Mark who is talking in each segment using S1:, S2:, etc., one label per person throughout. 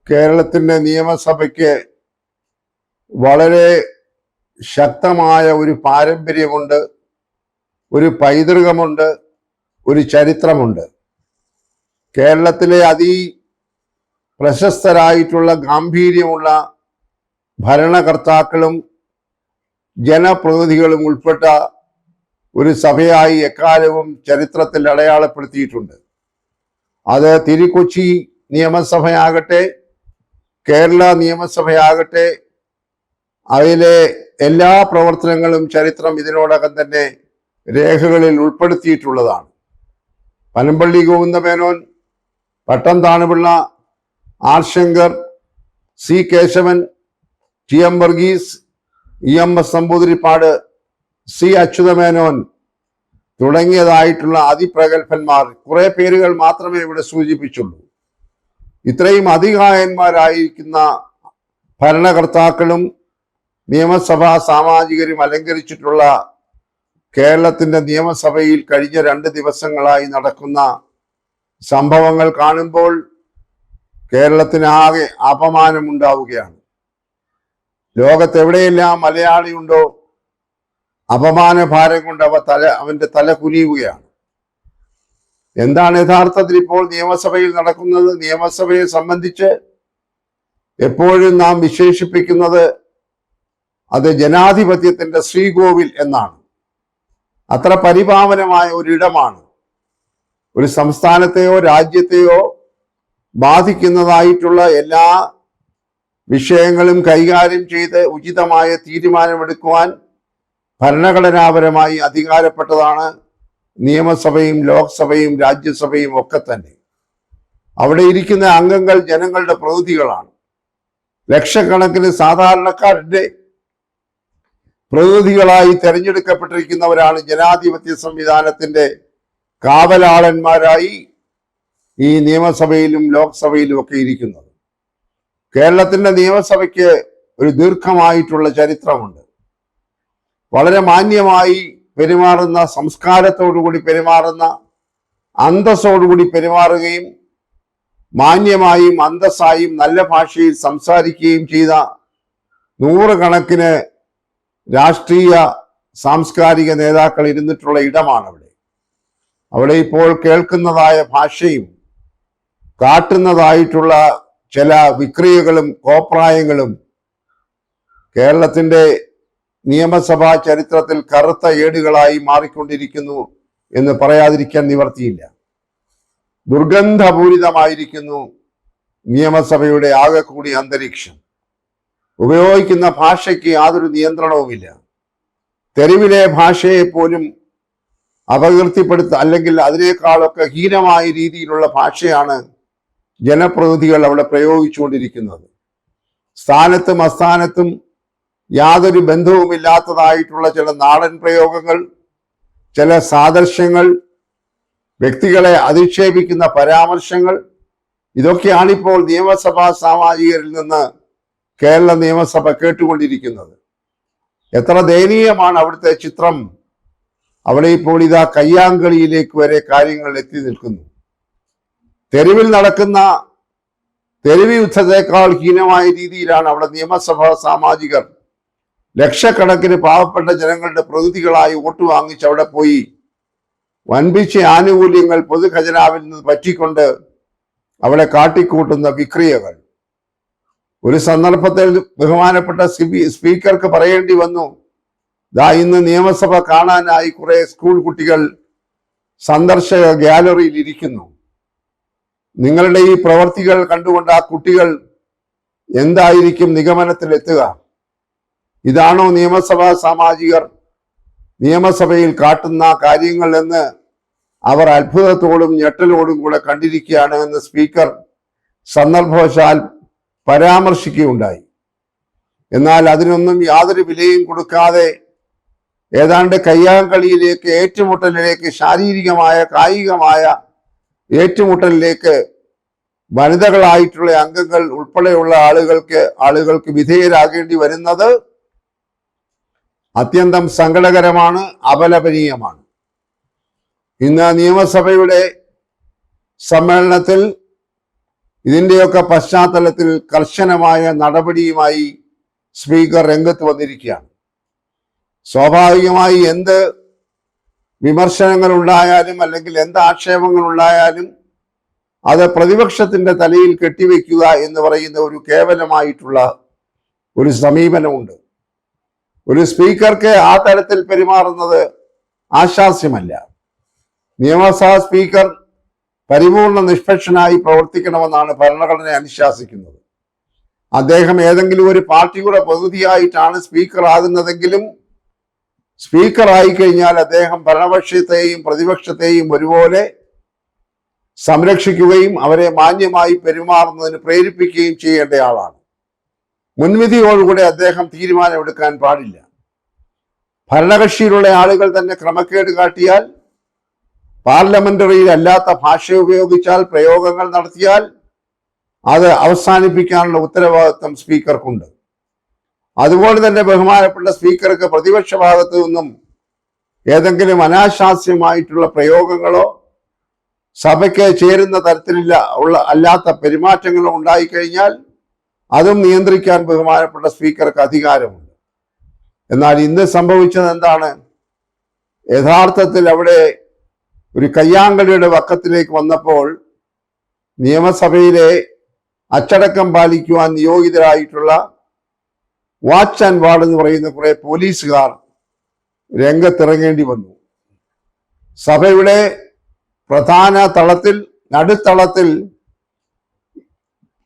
S1: കേരളത്തിൻ്റെ നിയമസഭയ്ക്ക് വളരെ ശക്തമായ ഒരു പാരമ്പര്യമുണ്ട്, ഒരു പൈതൃകമുണ്ട്, ഒരു ചരിത്രമുണ്ട്. കേരളത്തിലെ പ്രശസ്തരായിട്ടുള്ള ഗാംഭീര്യമുള്ള ഭരണകർത്താക്കളും ജനപ്രതിനിധികളും ഉൾപ്പെട്ട ഒരു സഭയായി എക്കാലവും ചരിത്രത്തിൽ അടയാളപ്പെടുത്തിയിട്ടുണ്ട്. അത് തിരുക്കൊച്ചി നിയമസഭയാകട്ടെ, കേരള നിയമസഭയാകട്ടെ, അതിലെ എല്ലാ പ്രവർത്തനങ്ങളും ചരിത്രം ഇതിനോടകം തന്നെ രേഖകളിൽ ഉൾപ്പെടുത്തിയിട്ടുള്ളതാണ്. പനമ്പള്ളി ഗോവിന്ദമേനോൻ, പട്ടം Thanupillai, R Shankar, C Keshavan, T M Varghese, EMS Namboodiripad, C Achutha Menon തുടങ്ങിയതായിട്ടുള്ള അതിപ്രഗത്ഭന്മാർ, കുറെ പേരുകൾ മാത്രമേ ഇവിടെ സൂചിപ്പിച്ചുള്ളൂ. ഇത്രയും അധികായന്മാരായിരിക്കുന്ന ഭരണകർത്താക്കളും നിയമസഭാ സാമാജികരും അലങ്കരിച്ചിട്ടുള്ള കേരളത്തിൻ്റെ നിയമസഭയിൽ കഴിഞ്ഞ 2 ദിവസങ്ങളായി നടക്കുന്ന സംഭവങ്ങൾ കാണുമ്പോൾ കേരളത്തിനാകെ അപമാനമുണ്ടാവുകയാണ്. ലോകത്തെവിടെയെല്ലാം മലയാളിയുണ്ടോ അപമാന ഭാരം കൊണ്ട് അവന്റെ തല കുനിയുകയാണ്. എന്താണ് യഥാർത്ഥത്തിൽ ഇപ്പോൾ നിയമസഭയിൽ നടക്കുന്നത്? നിയമസഭയെ സംബന്ധിച്ച് എപ്പോഴും നാം വിശേഷിപ്പിക്കുന്നത് അത് ജനാധിപത്യത്തിന്റെ ശ്രീകോവിൽ എന്നാണ്. അത്ര പരിപാവനമായ ഒരിടമാണ്. ഒരു സംസ്ഥാനത്തെയോ രാജ്യത്തെയോ ബാധിക്കുന്നതായിട്ടുള്ള എല്ലാ വിഷയങ്ങളും കൈകാര്യം ചെയ്ത് ഉചിതമായ തീരുമാനമെടുക്കുവാൻ ഭരണഘടനാപരമായി അധികാരപ്പെട്ടതാണ് നിയമസഭയും ലോക്സഭയും രാജ്യസഭയും ഒക്കെ തന്നെ. അവിടെ ഇരിക്കുന്ന അംഗങ്ങൾ ജനങ്ങളുടെ പ്രതിനിധികളാണ്. ലക്ഷക്കണക്കിന് സാധാരണക്കാരുടെ പ്രതിനിധികളായി തെരഞ്ഞെടുക്കപ്പെട്ടിരിക്കുന്നവരാണ് ജനാധിപത്യ സംവിധാനത്തിന്റെ കാവലാളന്മാരായി ഈ നിയമസഭയിലും ലോക്സഭയിലും ഒക്കെ ഇരിക്കുന്നത്. കേരളത്തിന്റെ നിയമസഭയ്ക്ക് ഒരു ദീർഘമായിട്ടുള്ള ചരിത്രമുണ്ട്. വളരെ മാന്യമായി പെരുമാറുന്ന, സംസ്കാരത്തോടുകൂടി പെരുമാറുന്ന, അന്തസ്സോടുകൂടി പെരുമാറുകയും മാന്യമായും അന്തസ്സായും നല്ല ഭാഷയിൽ സംസാരിക്കുകയും ചെയ്ത നൂറുകണക്കിന് രാഷ്ട്രീയ സാംസ്കാരിക നേതാക്കൾ ഇരുന്നിട്ടുള്ള ഇടമാണ് അവിടെ. അവിടെ ഇപ്പോൾ കേൾക്കുന്നതായ ഭാഷയും കാട്ടുന്നതായിട്ടുള്ള ചില വിക്രിയകളും കോപ്രായങ്ങളും കേരളത്തിൻ്റെ നിയമസഭാ ചരിത്രത്തിൽ കറുത്ത ഏടുകളായി മാറിക്കൊണ്ടിരിക്കുന്നു എന്ന് പറയാതിരിക്കാൻ നിവർത്തിയില്ല. ദുർഗന്ധപൂരിതമായിരിക്കുന്നു നിയമസഭയുടെ ആകെ കൂടി അന്തരീക്ഷം. ഉപയോഗിക്കുന്ന ഭാഷയ്ക്ക് യാതൊരു നിയന്ത്രണവുമില്ല. തെരുവിലെ ഭാഷയെ പോലും അല്ലെങ്കിൽ അതിനേക്കാളൊക്കെ ഹീനമായ രീതിയിലുള്ള ഭാഷയാണ് ജനപ്രതിനിധികൾ അവിടെ പ്രയോഗിച്ചുകൊണ്ടിരിക്കുന്നത്. സ്ഥാനത്തും അസ്ഥാനത്തും യാതൊരു ബന്ധവുമില്ലാത്തതായിട്ടുള്ള ചില നാടൻ പ്രയോഗങ്ങൾ, ചില സാദൃശ്യങ്ങൾ, വ്യക്തികളെ അധിക്ഷേപിക്കുന്ന പരാമർശങ്ങൾ, ഇതൊക്കെയാണിപ്പോൾ നിയമസഭാ സാമാജികരിൽ നിന്ന് കേരള നിയമസഭ കേട്ടുകൊണ്ടിരിക്കുന്നത്. എത്ര ദയനീയമാണ് അവിടുത്തെ ചിത്രം. അവിടെ ഇപ്പോൾ ഇതാ കയ്യാങ്കളിയിലേക്ക് വരെ കാര്യങ്ങൾ എത്തി നിൽക്കുന്നു. തെരുവിൽ നടക്കുന്ന തെരുവ് യുദ്ധത്തെക്കാൾ ഹീനമായ രീതിയിലാണ് അവിടെ നിയമസഭാ സാമാജികർ ലക്ഷക്കണക്കിന് പാവപ്പെട്ട ജനങ്ങളുടെ പ്രതിനിധികളായി വോട്ട് വാങ്ങിച്ച് അവിടെ പോയി വൻപിച്ച ആനുകൂല്യങ്ങൾ പൊതുഖജനാവിൽ നിന്ന് പറ്റിക്കൊണ്ട് അവിടെ കാട്ടിക്കൂട്ടുന്ന വിക്രിയകൾ. ഒരു സന്ദർഭത്തിൽ ബഹുമാനപ്പെട്ട സ്പീക്കർക്ക് പറയേണ്ടി വന്നു, ഇന്ന് നിയമസഭ കാണാനായി കുറെ സ്കൂൾ കുട്ടികൾ സന്ദർശക ഗാലറിയിൽ ഇരിക്കുന്നു. നിങ്ങളുടെ ഈ പ്രവർത്തികൾ കണ്ടുകൊണ്ട് ആ കുട്ടികൾ എന്തായിരിക്കും നിഗമനത്തിലെത്തുക? ഇതാണോ നിയമസഭാ സാമാജികർ നിയമസഭയിൽ കാട്ടുന്ന കാര്യങ്ങൾ എന്ന് അവർ അത്ഭുതത്തോടും ഞെട്ടലോടും കൂടെ കണ്ടിരിക്കുകയാണ് എന്ന് സ്പീക്കർ സന്ദർഭവശാൽ പരാമർശിക്കുകയുണ്ടായി. എന്നാൽ അതിനൊന്നും യാതൊരു വിലയും കൊടുക്കാതെ ഏതാണ്ട് കയ്യാങ്കളിയിലേക്ക്, ഏറ്റുമുട്ടലിലേക്ക്, ശാരീരികമായ കായികമായ ഏറ്റുമുട്ടലിലേക്ക് വനിതകളായിട്ടുള്ള അംഗങ്ങൾ ഉൾപ്പെടെയുള്ള ആളുകൾക്ക് വിധേയരാകേണ്ടി വരുന്നത് അത്യന്തം സങ്കടകരമാണ്, അപലപനീയമാണ്. ഇന്ന് നിയമസഭയുടെ സമ്മേളനത്തിൽ ഇതിൻ്റെയൊക്കെ പശ്ചാത്തലത്തിൽ കർശനമായ നടപടിയുമായി സ്പീക്കർ രംഗത്ത് വന്നിരിക്കുകയാണ്. സ്വാഭാവികമായി എന്ത് വിമർശനങ്ങൾ ഉണ്ടായാലും അല്ലെങ്കിൽ എന്ത് ആക്ഷേപങ്ങൾ ഉണ്ടായാലും അത് പ്രതിപക്ഷത്തിന്റെ തലയിൽ കെട്ടിവെക്കുക എന്ന് പറയുന്ന ഒരു കേവലമായിട്ടുള്ള ഒരു സമീപനമുണ്ട്. ഒരു സ്പീക്കർക്ക് ആ തരത്തിൽ പെരുമാറുന്നത് ആശാസ്യമല്ല. നിയമസഭാ സ്പീക്കർ പരിപൂർണ നിഷ്പക്ഷനായി പ്രവർത്തിക്കണമെന്നാണ് ഭരണഘടന അനുശാസിക്കുന്നത്. അദ്ദേഹം ഏതെങ്കിലും ഒരു പാർട്ടിയുടെ പ്രതിനിധിയായിട്ടാണ് സ്പീക്കർ ആകുന്നതെങ്കിലും സ്പീക്കർ ആയിക്കഴിഞ്ഞാൽ അദ്ദേഹം ഭരണപക്ഷത്തെയും പ്രതിപക്ഷത്തെയും ഒരുപോലെ സംരക്ഷിക്കുകയും അവരെ മാന്യമായി പെരുമാറുന്നതിന് പ്രേരിപ്പിക്കുകയും ചെയ്യേണ്ട ആളാണ്. മുൻവിധിയോടുകൂടെ അദ്ദേഹം തീരുമാനമെടുക്കാൻ പാടില്ല. ഭരണകക്ഷിയിലുള്ള ആളുകൾ തന്നെ ക്രമക്കേട് കാട്ടിയാൽ, പാർലമെന്ററിയിൽ അല്ലാത്ത ഭാഷ ഉപയോഗിച്ചാൽ, പ്രയോഗങ്ങൾ നടത്തിയാൽ അത് അവസാനിപ്പിക്കാനുള്ള ഉത്തരവാദിത്വം സ്പീക്കർക്കുണ്ട്. അതുപോലെ തന്നെ ബഹുമാനപ്പെട്ട സ്പീക്കർക്ക് പ്രതിപക്ഷ ഭാഗത്തു നിന്നും ഏതെങ്കിലും അനാശാസ്യമായിട്ടുള്ള പ്രയോഗങ്ങളോ സഭയ്ക്ക് ചേരുന്ന തരത്തിലുള്ള അല്ലാത്ത പെരുമാറ്റങ്ങളോ ഉണ്ടായിക്കഴിഞ്ഞാൽ അതും നിയന്ത്രിക്കാൻ ബഹുമാനപ്പെട്ട സ്പീക്കർക്ക് അധികാരമുണ്ട്. എന്നാൽ ഇന്ന് സംഭവിച്ചത് എന്താണ്? യഥാർത്ഥത്തിൽ അവിടെ ഒരു കയ്യാങ്കളിയുടെ വക്കത്തിലേക്ക് വന്നപ്പോൾ നിയമസഭയിലെ അച്ചടക്കം പാലിക്കുവാൻ നിയോഗിതരായിട്ടുള്ള വാച്ച് ആൻഡ് വാർഡ് എന്ന് പറയുന്ന കുറെ പോലീസുകാർ രംഗത്തിറങ്ങേണ്ടി വന്നു. സഭയുടെ പ്രധാന തളത്തിൽ, നടുത്തളത്തിൽ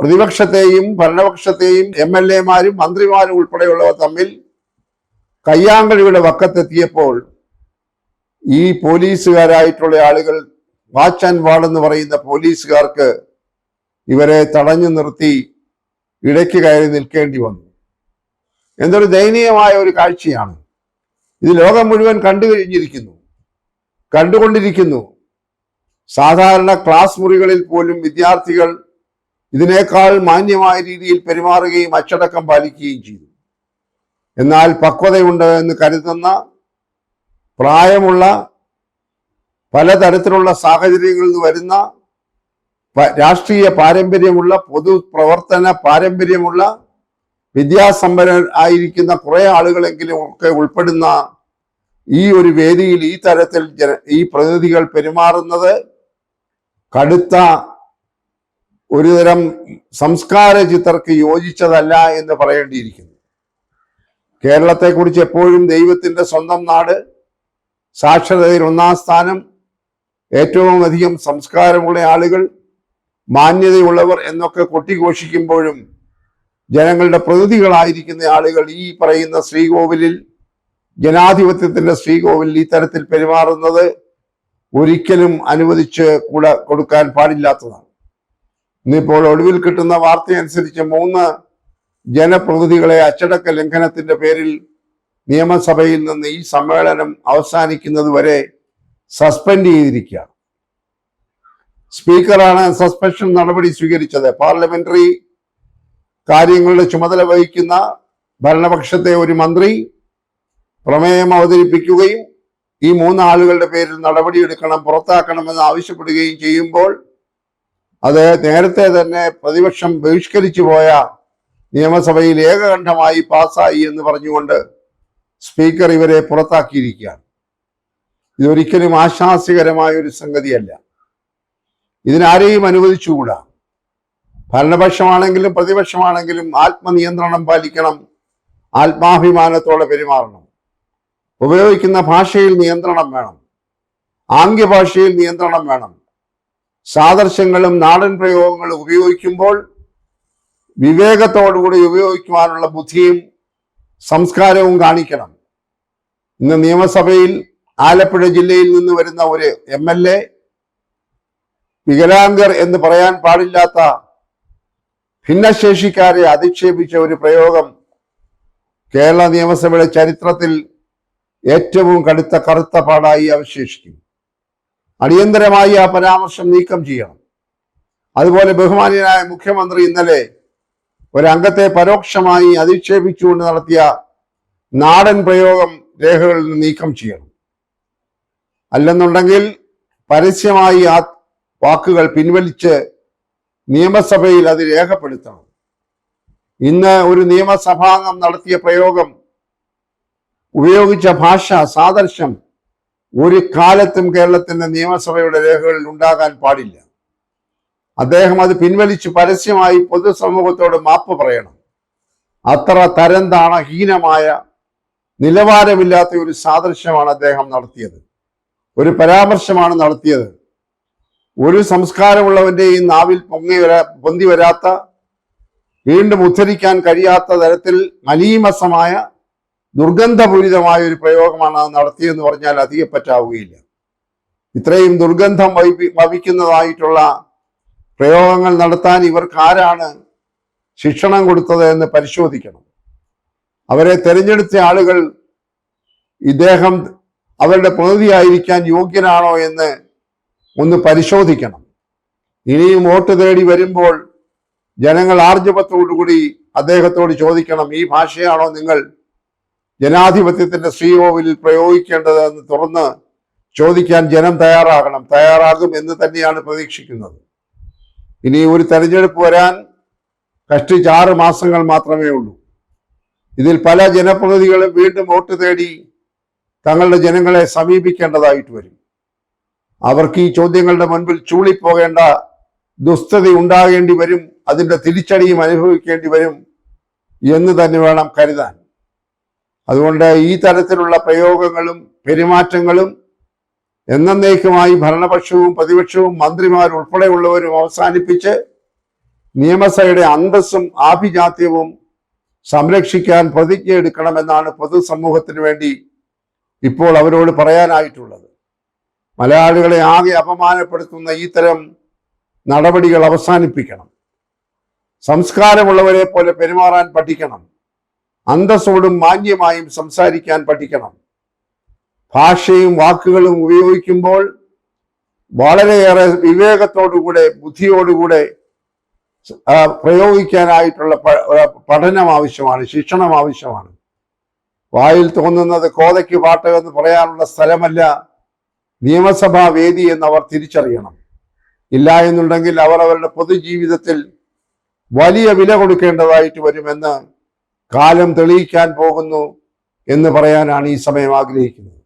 S1: പ്രതിപക്ഷത്തെയും ഭരണപക്ഷത്തെയും MLA-മാരും മന്ത്രിമാരും ഉൾപ്പെടെയുള്ളവർ തമ്മിൽ കയ്യാങ്കളിയുടെ വക്കത്തെത്തിയപ്പോൾ ഈ പോലീസുകാരായിട്ടുള്ള ആളുകൾ, വാച്ച് ആൻഡ് വാർഡ് എന്ന് പറയുന്ന പോലീസുകാർക്ക് ഇവരെ തടഞ്ഞു നിർത്തി ഇടയ്ക്ക് കയറി നിൽക്കേണ്ടി വന്നു. എന്തൊരു ദയനീയമായ ഒരു കാഴ്ചയാണ്. ഇത് ലോകം മുഴുവൻ കണ്ടുകൊണ്ടിരിക്കുന്നു. സാധാരണ ക്ലാസ് മുറികളിൽ പോലും വിദ്യാർത്ഥികൾ ഇതിനേക്കാൾ മാന്യമായ രീതിയിൽ പെരുമാറുകയും അച്ചടക്കം പാലിക്കുകയും ചെയ്തു. എന്നാൽ പക്വതയുണ്ട് എന്ന് കരുതുന്ന പ്രായമുള്ള, പലതരത്തിലുള്ള സാഹചര്യങ്ങളിൽ നിന്ന് വരുന്ന, രാഷ്ട്രീയ പാരമ്പര്യമുള്ള, പൊതുപ്രവർത്തന പാരമ്പര്യമുള്ള, വിദ്യാസമ്പന്നർ ആയിരിക്കുന്ന കുറെ ആളുകളെങ്കിലും ഒക്കെ ഉൾപ്പെടുന്ന ഈ ഒരു വേദിയിൽ ഈ തരത്തിൽ ഈ പ്രതിനിധികൾ പെരുമാറുന്നത് കടുത്ത ഒരുതരം സംസ്കാര ചിത്തർക്ക് യോജിച്ചതല്ല എന്ന് പറയേണ്ടിയിരിക്കുന്നു. കേരളത്തെക്കുറിച്ച് എപ്പോഴും ദൈവത്തിന്റെ സ്വന്തം നാട്, സാക്ഷരതയിൽ 1-ാം സ്ഥാനം, ഏറ്റവും അധികം സംസ്കാരമുള്ള ആളുകൾ, മാന്യതയുള്ളവർ എന്നൊക്കെ കൊട്ടിഘോഷിക്കുമ്പോഴും ജനങ്ങളുടെ പ്രതിനിധികളായിരിക്കുന്ന ആളുകൾ ഈ പറയുന്ന ശ്രീകോവിലിൽ, ജനാധിപത്യത്തിന്റെ ശ്രീകോവിലിൽ ഈ തരത്തിൽ പെരുമാറുന്നത് ഒരിക്കലും അനുവദിച്ച് കൊടുക്കാൻ പാടില്ലാത്തതാണ്. ഇന്നിപ്പോൾ ഒടുവിൽ കിട്ടുന്ന വാർത്തയനുസരിച്ച് 3 ജനപ്രതിനിധികളെ അച്ചടക്ക ലംഘനത്തിന്റെ പേരിൽ നിയമസഭയിൽ നിന്ന് ഈ സമ്മേളനം അവസാനിക്കുന്നത് വരെ സസ്പെൻഡ് ചെയ്തിരിക്കുകയാണ്. സ്പീക്കറാണ് സസ്പെൻഷൻ നടപടി സ്വീകരിച്ചത്. പാർലമെന്ററി കാര്യങ്ങളുടെ ചുമതല വഹിക്കുന്ന ഭരണപക്ഷത്തെ ഒരു മന്ത്രി പ്രമേയം അവതരിപ്പിക്കുകയും ഈ 3 ആളുകളുടെ പേരിൽ നടപടിയെടുക്കണം, പുറത്താക്കണമെന്ന് ആവശ്യപ്പെടുകയും ചെയ്യുമ്പോൾ അത് നേരത്തെ തന്നെ പ്രതിപക്ഷം ബഹിഷ്കരിച്ചു പോയ നിയമസഭയിൽ ഏകകണ്ഠമായി പാസ്സായി എന്ന് പറഞ്ഞുകൊണ്ട് സ്പീക്കർ ഇവരെ പുറത്താക്കിയിരിക്കുകയാണ്. ഇതൊരിക്കലും ആശാസ്യകരമായ ഒരു സംഗതിയല്ല. ഇതിനാരെയും അനുവദിച്ചുകൂടാ. ഭരണപക്ഷമാണെങ്കിലും പ്രതിപക്ഷമാണെങ്കിലും ആത്മനിയന്ത്രണം പാലിക്കണം, ആത്മാഭിമാനത്തോടെ പെരുമാറണം. ഉപയോഗിക്കുന്ന ഭാഷയിൽ നിയന്ത്രണം വേണം, ആംഗ്യഭാഷയിൽ നിയന്ത്രണം വേണം. സാദൃശ്യങ്ങളും നാടൻ പ്രയോഗങ്ങളും ഉപയോഗിക്കുമ്പോൾ വിവേകത്തോടുകൂടി ഉപയോഗിക്കുവാനുള്ള ബുദ്ധിയും സംസ്കാരവും കാണിക്കണം. ഇന്ന് നിയമസഭയിൽ ആലപ്പുഴ ജില്ലയിൽ നിന്ന് വരുന്ന ഒരു MLA വികലാംഗർ എന്ന് പറയാൻ പാടില്ലാത്ത ഭിന്നശേഷിക്കാരെ അധിക്ഷേപിച്ച ഒരു പ്രയോഗം കേരള നിയമസഭയുടെ ചരിത്രത്തിൽ ഏറ്റവും കറുത്ത പാടായി അവശേഷിക്കും. അടിയന്തരമായി ആ പരാമർശം നീക്കം ചെയ്യണം. അതുപോലെ ബഹുമാന്യനായ മുഖ്യമന്ത്രി ഇന്നലെ ഒരംഗത്തെ പരോക്ഷമായി അധിക്ഷേപിച്ചുകൊണ്ട് നടത്തിയ നാടൻ പ്രയോഗം രേഖകളിൽ നിന്ന് നീക്കം ചെയ്യണം. അല്ലെന്നുണ്ടെങ്കിൽ പരസ്യമായി ആ വാക്കുകൾ പിൻവലിച്ച് നിയമസഭയിൽ അത് രേഖപ്പെടുത്തണം. ഇന്ന് ഒരു നിയമസഭാംഗം നടത്തിയ പ്രയോഗം, ഉപയോഗിച്ച ഭാഷ, സാദൃശ്യം ഒരു കാലത്തും കേരളത്തിന്റെ നിയമസഭയുടെ രേഖകളിൽ ഉണ്ടാകാൻ പാടില്ല. അദ്ദേഹം അത് പിൻവലിച്ച് പരസ്യമായി പൊതുസമൂഹത്തോട് മാപ്പ് പറയണം. അത്ര തരംതാണ ഹീനമായ, നിലവാരമില്ലാത്ത ഒരു സാദൃശ്യമാണ് അദ്ദേഹം നടത്തിയത്, ഒരു പരാമർശമാണ് നടത്തിയത്. ഒരു സംസ്കാരമുള്ളവന്റെയും നാവിൽ പൊന്തി വരാത്ത, വീണ്ടും ഉദ്ധരിക്കാൻ കഴിയാത്ത തരത്തിൽ മലീമസമായ, ദുർഗന്ധപൂരിതമായ ഒരു പ്രയോഗമാണ് നടത്തിയെന്ന് പറഞ്ഞാൽ അധികപ്പറ്റാവുകയില്ല. ഇത്രയും ദുർഗന്ധം വമിക്കുന്നതായിട്ടുള്ള പ്രയോഗങ്ങൾ നടത്താൻ ഇവർക്ക് ആരാണ് ശിക്ഷണം കൊടുത്തത് എന്ന് പരിശോധിക്കണം. അവരെ തെരഞ്ഞെടുത്ത ആളുകൾ ഇദ്ദേഹം അവരുടെ പ്രതിനിധിയായിരിക്കാൻ യോഗ്യനാണോ എന്ന് ഒന്ന് പരിശോധിക്കണം. ഇനിയും വോട്ട് തേടി വരുമ്പോൾ ജനങ്ങൾ ആർജവത്തോടുകൂടി അദ്ദേഹത്തോട് ചോദിക്കണം, ഈ ഭാഷയാണോ നിങ്ങൾ ജനാധിപത്യത്തിന്റെ ശ്രീകോവിലിൽ പ്രയോഗിക്കേണ്ടത് എന്ന് തുറന്ന് ചോദിക്കാൻ ജനം തയ്യാറാകും എന്ന് തന്നെയാണ് പ്രതീക്ഷിക്കുന്നത്. ഇനി ഒരു തെരഞ്ഞെടുപ്പ് വരാൻ കഷ്ടിച്ച് 6 മാസങ്ങൾ മാത്രമേ ഉള്ളൂ. ഇതിൽ പല ജനപ്രതിനിധികളും വീണ്ടും വോട്ട് തേടി തങ്ങളുടെ ജനങ്ങളെ സമീപിക്കേണ്ടതായിട്ട് വരും. അവർക്ക് ഈ ചോദ്യങ്ങളുടെ മുൻപിൽ ചൂളിപ്പോകേണ്ട ദുസ്ഥിതി ഉണ്ടാകേണ്ടി വരും, അതിൻ്റെ തിരിച്ചടിയും അനുഭവിക്കേണ്ടി വരും എന്ന് തന്നെ വേണം കരുതാൻ. അതുകൊണ്ട് ഈ തരത്തിലുള്ള പ്രയോഗങ്ങളും പെരുമാറ്റങ്ങളും എന്നേക്കുമായി ഭരണപക്ഷവും പ്രതിപക്ഷവും മന്ത്രിമാരുൾപ്പെടെയുള്ളവരും അവസാനിപ്പിച്ച് നിയമസഭയുടെ അന്തസ്സും ആഭിജാത്യവും സംരക്ഷിക്കാൻ പ്രതിജ്ഞ എടുക്കണമെന്നാണ് പൊതുസമൂഹത്തിന് വേണ്ടി ഇപ്പോൾ അവരോട് പറയാനായിട്ടുള്ളത്. മലയാളികളെ ആകെ അപമാനപ്പെടുത്തുന്ന ഇത്തരം നടപടികൾ അവസാനിപ്പിക്കണം. സംസ്കാരമുള്ളവരെ പോലെ പെരുമാറാൻ പഠിക്കണം. അന്തസ്സോടും മാന്യമായും സംസാരിക്കാൻ പഠിക്കണം. ഭാഷയും വാക്കുകളും ഉപയോഗിക്കുമ്പോൾ വളരെയേറെ വിവേകത്തോടുകൂടെ, ബുദ്ധിയോടുകൂടെ പ്രയോഗിക്കാനായിട്ടുള്ള പഠനം ആവശ്യമാണ്, ശിക്ഷണം ആവശ്യമാണ്. വായിൽ തോന്നുന്നത് കോതയ്ക്ക് പാട്ട് എന്ന് പറയാനുള്ള സ്ഥലമല്ല നിയമസഭാ വേദി എന്നവർ തിരിച്ചറിയണം. ഇല്ല എന്നുണ്ടെങ്കിൽ അവർ അവരുടെ പൊതുജീവിതത്തിൽ വലിയ വില കൊടുക്കേണ്ടതായിട്ട് വരുമെന്ന് കാലം തെളിയിക്കാൻ പോകുന്നു എന്ന് പറയാനാണ് ഈ സമയം ആഗ്രഹിക്കുന്നത്.